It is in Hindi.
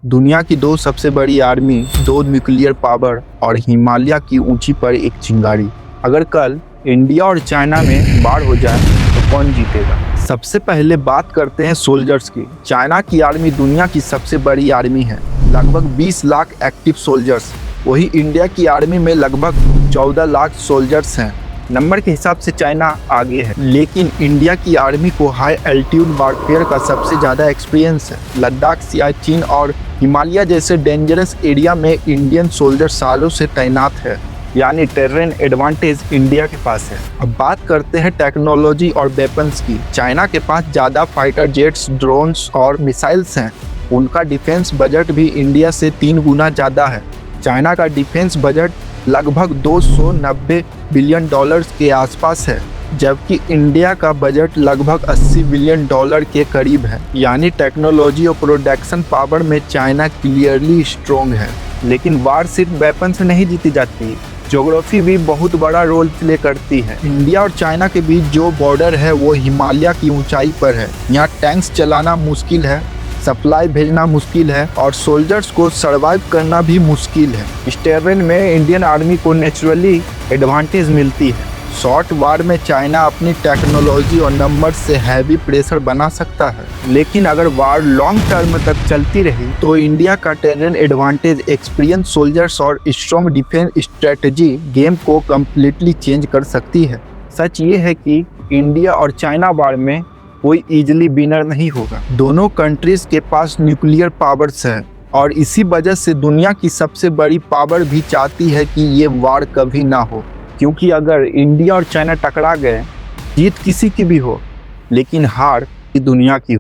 दुनिया की दो सबसे बड़ी आर्मी, दो न्यूक्लियर पावर और हिमालय की ऊंची पर एक चिंगारी। अगर कल इंडिया और चाइना में बाढ़ हो जाए तो कौन जीतेगा? सबसे पहले बात करते हैं सोल्जर्स की। चाइना की आर्मी दुनिया की सबसे बड़ी आर्मी है, लगभग 20 लाख एक्टिव सोल्जर्स। वही इंडिया की आर्मी में लगभग 14 लाख सोल्जर्स हैं। नंबर के हिसाब से चाइना आगे है, लेकिन इंडिया की आर्मी को हाई एल्टीट्यूड वारफेयर का सबसे ज़्यादा एक्सपीरियंस है। लद्दाख, सियाचिन और हिमालय जैसे डेंजरस एरिया में इंडियन सोल्जर सालों से तैनात है, यानी टेरेन एडवांटेज इंडिया के पास है। अब बात करते हैं टेक्नोलॉजी और वेपन्स की। चाइना के पास ज़्यादा फाइटर जेट्स, ड्रोन्स और मिसाइल्स हैं। उनका डिफेंस बजट भी इंडिया से 3 गुना ज़्यादा है। चाइना का डिफेंस बजट लगभग 290 बिलियन डॉलर्स के आसपास है, जबकि इंडिया का बजट लगभग 80 बिलियन डॉलर के करीब है। यानी टेक्नोलॉजी और प्रोडक्शन पावर में चाइना क्लियरली स्ट्रॉन्ग है। लेकिन वार सिर्फ वेपन से नहीं जीती जाती, ज्योग्राफी भी बहुत बड़ा रोल प्ले करती है। इंडिया और चाइना के बीच जो बॉर्डर है वो हिमालय की ऊंचाई पर है। यहाँ टैंक्स चलाना मुश्किल है, सप्लाई भेजना मुश्किल है और सोल्जर्स को सर्वाइव करना भी मुश्किल है। इस टेरेन में इंडियन आर्मी को नेचुरली एडवांटेज मिलती है। शॉर्ट वार में चाइना अपनी टेक्नोलॉजी और नंबर से हैवी प्रेशर बना सकता है, लेकिन अगर वार लॉन्ग टर्म तक चलती रही तो इंडिया का टेरेन एडवांटेज, एक्सपीरियंस सोल्जर्स और स्ट्रॉन्ग डिफेंस स्ट्रेटजी गेम को कम्प्लीटली चेंज कर सकती है। सच ये है कि इंडिया और चाइना वार में कोई इजीली विनर नहीं होगा। दोनों कंट्रीज के पास न्यूक्लियर पावर्स है और इसी वजह से दुनिया की सबसे बड़ी पावर भी चाहती है कि ये वार कभी ना हो, क्योंकि अगर इंडिया और चाइना टकरा गए, जीत किसी की भी हो लेकिन हार दुनिया की हो।